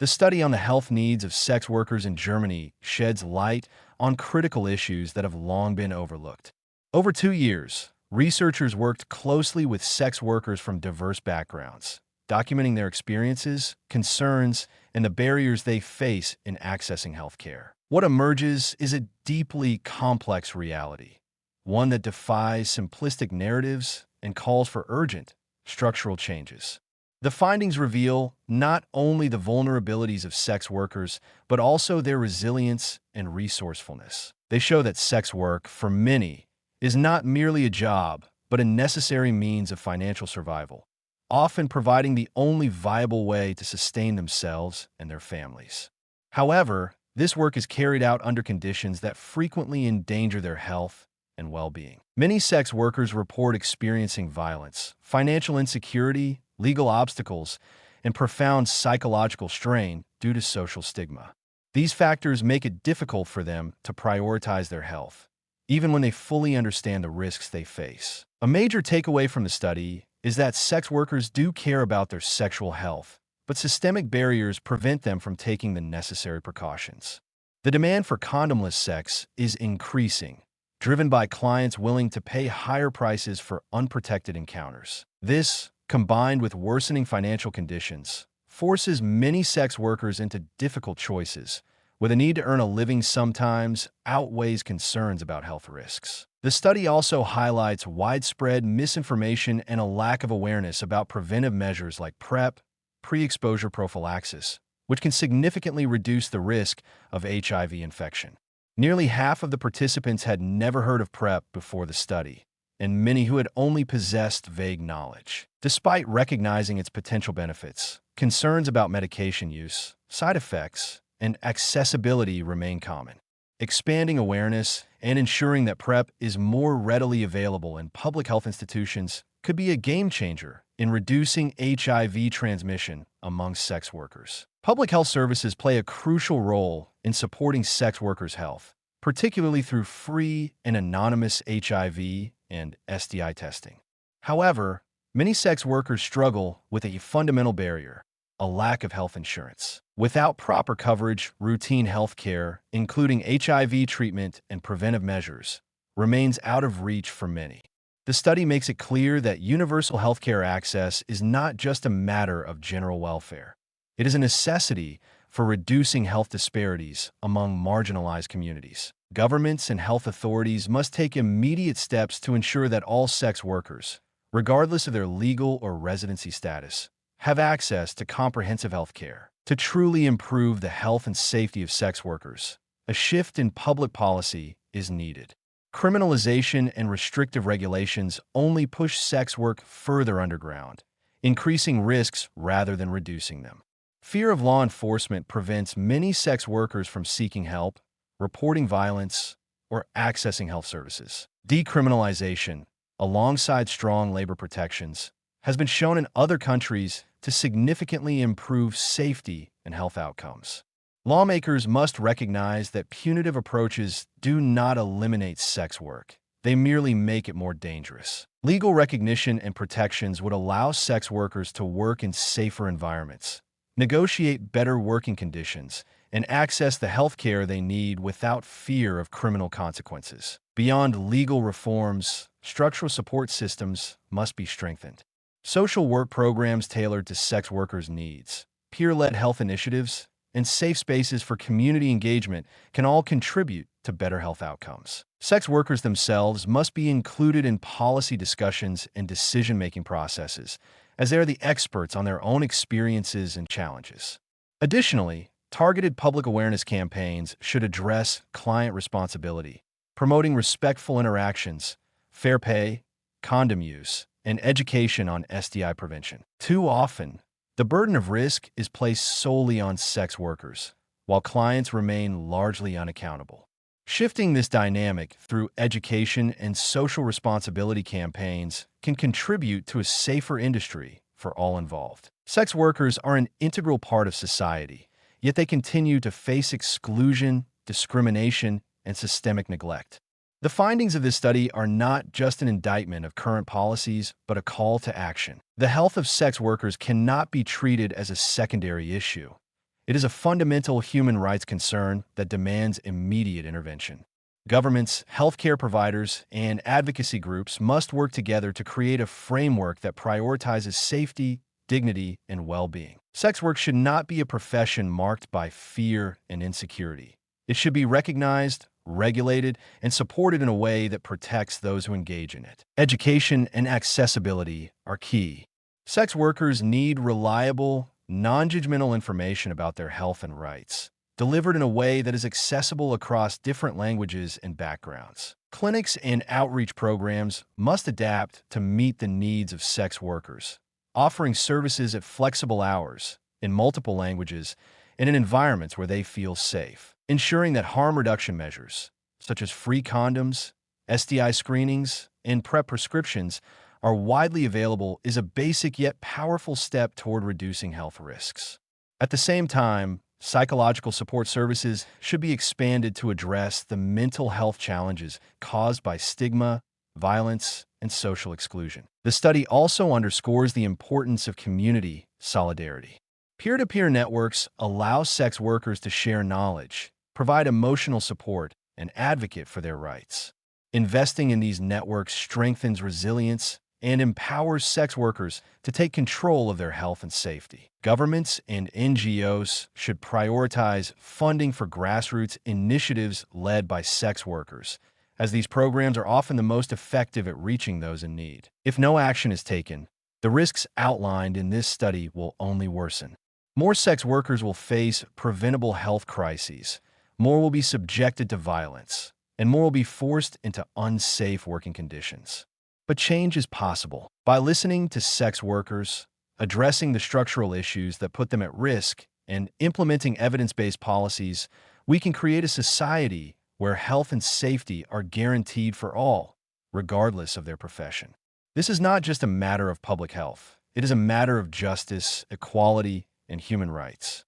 The study on the health needs of sex workers in Germany sheds light on critical issues that have long been overlooked. Over 2 years, researchers worked closely with sex workers from diverse backgrounds, documenting their experiences, concerns, and the barriers they face in accessing healthcare. What emerges is a deeply complex reality, one that defies simplistic narratives and calls for urgent, structural changes. The findings reveal not only the vulnerabilities of sex workers, but also their resilience and resourcefulness. They show that sex work, for many, is not merely a job, but a necessary means of financial survival, often providing the only viable way to sustain themselves and their families. However, this work is carried out under conditions that frequently endanger their health and well-being. Many sex workers report experiencing violence, financial insecurity, legal obstacles, and profound psychological strain due to social stigma. These factors make it difficult for them to prioritize their health, even when they fully understand the risks they face. A major takeaway from the study is that sex workers do care about their sexual health, but systemic barriers prevent them from taking the necessary precautions. The demand for condomless sex is increasing, driven by clients willing to pay higher prices for unprotected encounters. This, combined with worsening financial conditions, forces many sex workers into difficult choices, where the need to earn a living sometimes outweighs concerns about health risks. The study also highlights widespread misinformation and a lack of awareness about preventive measures like PrEP, pre-exposure prophylaxis, which can significantly reduce the risk of HIV infection. Nearly half of the participants had never heard of PrEP before the study, and many who had only possessed vague knowledge. Despite recognizing its potential benefits, concerns about medication use, side effects, and accessibility remain common. Expanding awareness and ensuring that PrEP is more readily available in public health institutions could be a game changer in reducing HIV transmission among sex workers. Public health services play a crucial role in supporting sex workers' health, particularly through free and anonymous HIV and STI testing. However, many sex workers struggle with a fundamental barrier: a lack of health insurance. Without proper coverage, routine health care, including HIV treatment and preventive measures, remains out of reach for many. The study makes it clear that universal healthcare access is not just a matter of general welfare. It is a necessity for reducing health disparities among marginalized communities. Governments and health authorities must take immediate steps to ensure that all sex workers, regardless of their legal or residency status, have access to comprehensive health care. To truly improve the health and safety of sex workers, a shift in public policy is needed. Criminalization and restrictive regulations only push sex work further underground, increasing risks rather than reducing them. Fear of law enforcement prevents many sex workers from seeking help, reporting violence, or accessing health services. Decriminalization, alongside strong labor protections, has been shown in other countries to significantly improve safety and health outcomes. Lawmakers must recognize that punitive approaches do not eliminate sex work. They merely make it more dangerous. Legal recognition and protections would allow sex workers to work in safer environments, negotiate better working conditions, and access the health care they need without fear of criminal consequences. Beyond legal reforms, structural support systems must be strengthened. Social work programs tailored to sex workers' needs, peer-led health initiatives, and safe spaces for community engagement can all contribute to better health outcomes. Sex workers themselves must be included in policy discussions and decision-making processes, as they are the experts on their own experiences and challenges. Additionally, targeted public awareness campaigns should address client responsibility, promoting respectful interactions, fair pay, condom use, and education on STI prevention. Too often, the burden of risk is placed solely on sex workers, while clients remain largely unaccountable. Shifting this dynamic through education and social responsibility campaigns can contribute to a safer industry for all involved. Sex workers are an integral part of society, yet they continue to face exclusion, discrimination, and systemic neglect. The findings of this study are not just an indictment of current policies, but a call to action. The health of sex workers cannot be treated as a secondary issue. It is a fundamental human rights concern that demands immediate intervention. Governments, healthcare providers, and advocacy groups must work together to create a framework that prioritizes safety, dignity, and well-being. Sex work should not be a profession marked by fear and insecurity. It should be recognized, regulated, and supported in a way that protects those who engage in it. Education and accessibility are key. Sex workers need reliable, non-judgmental information about their health and rights, delivered in a way that is accessible across different languages and backgrounds. Clinics and outreach programs must adapt to meet the needs of sex workers, offering services at flexible hours, in multiple languages, and in environments where they feel safe. Ensuring that harm reduction measures, such as free condoms, STI screenings, and PrEP prescriptions, are widely available is a basic yet powerful step toward reducing health risks. At the same time, psychological support services should be expanded to address the mental health challenges caused by stigma, violence, and social exclusion. The study also underscores the importance of community solidarity. Peer-to-peer networks allow sex workers to share knowledge, provide emotional support, and advocate for their rights. Investing in these networks strengthens resilience and empowers sex workers to take control of their health and safety. Governments and NGOs should prioritize funding for grassroots initiatives led by sex workers, as these programs are often the most effective at reaching those in need. If no action is taken, the risks outlined in this study will only worsen. More sex workers will face preventable health crises, more will be subjected to violence, and more will be forced into unsafe working conditions. But change is possible. By listening to sex workers, addressing the structural issues that put them at risk, and implementing evidence-based policies, we can create a society where health and safety are guaranteed for all, regardless of their profession. This is not just a matter of public health. It is a matter of justice, equality, and human rights.